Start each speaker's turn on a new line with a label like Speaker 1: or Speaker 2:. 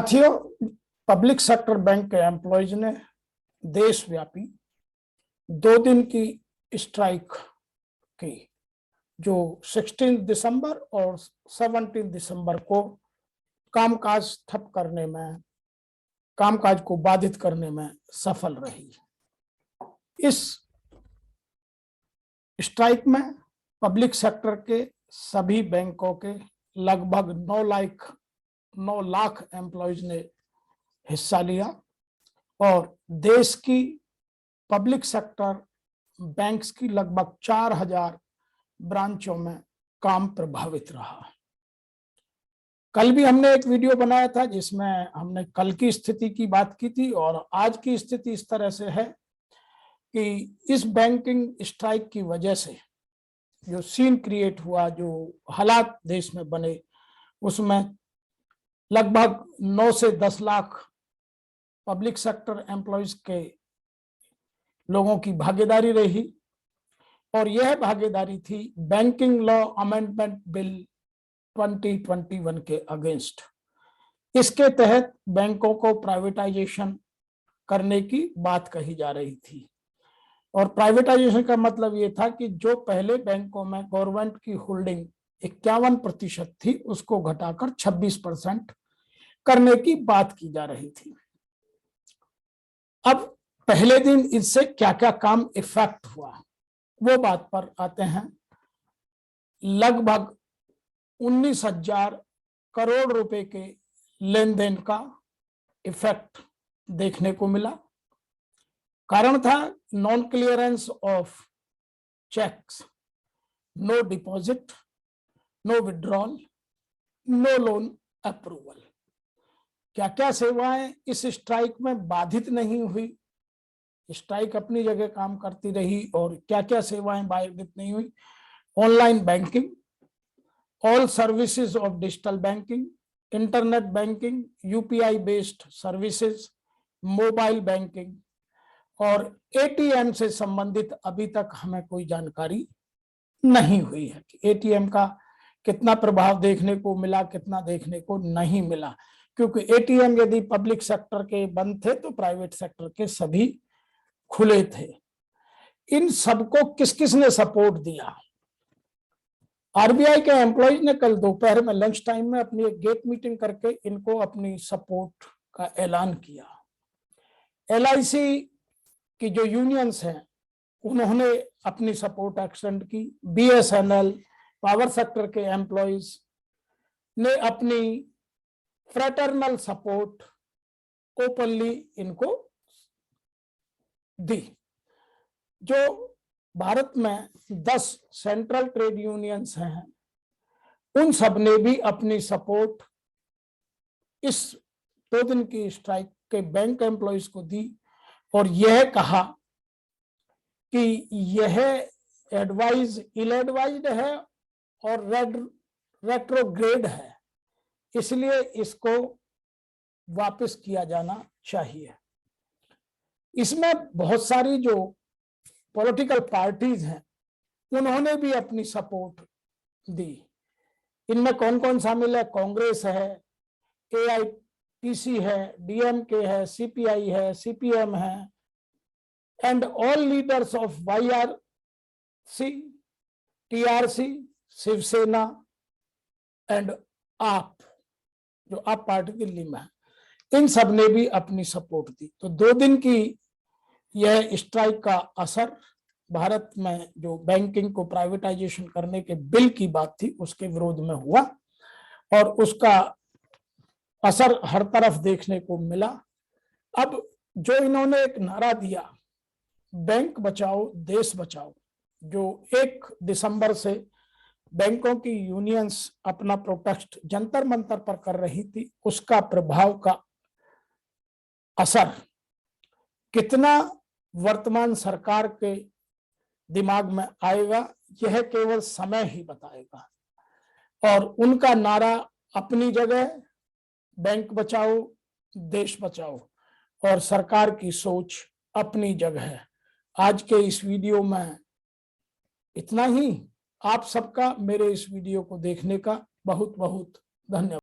Speaker 1: साथियों, public sector bank के employees ने देशव्यापी 2 दिन की स्ट्राइक की, जो 16 दिसंबर और 17 दिसंबर को कामकाज ठप करने में, कामकाज को बाधित करने में सफल रही। इस स्ट्राइक में पब्लिक सेक्टर के सभी बैंकों के लगभग 9 लाख एम्प्लॉयज ने हिस्सा लिया और देश की पब्लिक सेक्टर बैंक्स की लगभग 4000 ब्रांचों में काम प्रभावित रहा। कल भी हमने एक वीडियो बनाया था जिसमें हमने कल की स्थिति की बात की थी और आज की स्थिति इस तरह से है कि इस बैंकिंग स्ट्राइक की वजह से जो सीन क्रिएट हुआ, जो हालात देश में बने, उसमें लगभग 9 से 10 लाख पब्लिक सेक्टर एम्प्लॉयज के लोगों की भागीदारी रही और यह भागीदारी थी बैंकिंग लॉ अमेंडमेंट बिल 2021 के अगेंस्ट। इसके तहत बैंकों को प्राइवेटाइजेशन करने की बात कही जा रही थी और प्राइवेटाइजेशन का मतलब ये था कि जो पहले बैंकों में गवर्नमेंट की होल्डिंग 51% थी, उसको घटाकर 26% करने की बात की जा रही थी। अब पहले दिन इससे क्या क्या काम इफेक्ट हुआ, वो बात पर आते हैं। लगभग 19,000 करोड़ रुपए के लेन देन का इफेक्ट देखने को मिला। कारण था non clearance of cheques, no deposit, no withdrawal, no loan approval. क्या क्या सेवाएं इस स्ट्राइक में बाधित नहीं हुई, स्ट्राइक अपनी जगह काम करती रही और क्या क्या सेवाएं बाधित नहीं हुई? Online banking, all services of digital banking, internet banking, UPI based services, mobile banking और एटीएम से संबंधित अभी तक हमें कोई जानकारी नहीं हुई है कि एटीएम का कितना प्रभाव देखने को मिला, कितना देखने को नहीं मिला, क्योंकि एटीएम यदि पब्लिक सेक्टर के बंद थे तो प्राइवेट सेक्टर के सभी खुले थे। इन सबको किस किस ने सपोर्ट दिया? आरबीआई के एम्प्लॉयज ने कल दोपहर में लंच टाइम में अपनी एक गेट मीटिंग करके इनको अपनी सपोर्ट का ऐलान किया। एलआईसी की जो यूनियंस हैं उन्होंने अपनी सपोर्ट एक्सटेंड की। बीएसएनएल, पावर सेक्टर के एम्प्लॉयज ने अपनी फ्रेटर्नल सपोर्ट ओपनली इनको दी। जो भारत में 10 सेंट्रल ट्रेड यूनियंस हैं, उन सब ने भी अपनी सपोर्ट इस 2 दिन की स्ट्राइक के बैंक एम्प्लॉयज को दी और यह कहा कि यह एडवाइज इल एडवाइज्ड है और रेट्रोग्रेड है, इसलिए इसको वापस किया जाना चाहिए। इसमें बहुत सारी जो पॉलिटिकल पार्टीज हैं उन्होंने भी अपनी सपोर्ट दी। इनमें कौन कौन शामिल है? कांग्रेस है, एआईटीसी है, डीएमके है, सीपीआई है, सीपीएम है and all leaders of YRC, TRC, Shiv Sena and AAP, जो आप पार्टी दिल्ली में है, इन सब ने भी अपनी सपोर्ट दी। तो 2 दिन की यह स्ट्राइक का असर भारत में जो बैंकिंग को प्राइवेटाइजेशन करने के बिल की बात थी उसके विरोध में हुआ और उसका असर हर तरफ देखने को मिला। अब जो इन्होंने एक नारा दिया, बैंक बचाओ देश बचाओ, जो 1 दिसंबर से बैंकों की यूनियंस अपना प्रोटेस्ट जंतर मंतर पर कर रही थी, उसका प्रभाव का असर कितना वर्तमान सरकार के दिमाग में आएगा, यह केवल समय ही बताएगा। और उनका नारा अपनी जगह, बैंक बचाओ देश बचाओ, और सरकार की सोच अपनी जगह है। आज के इस वीडियो में इतना ही। आप सबका मेरे इस वीडियो को देखने का बहुत बहुत धन्यवाद।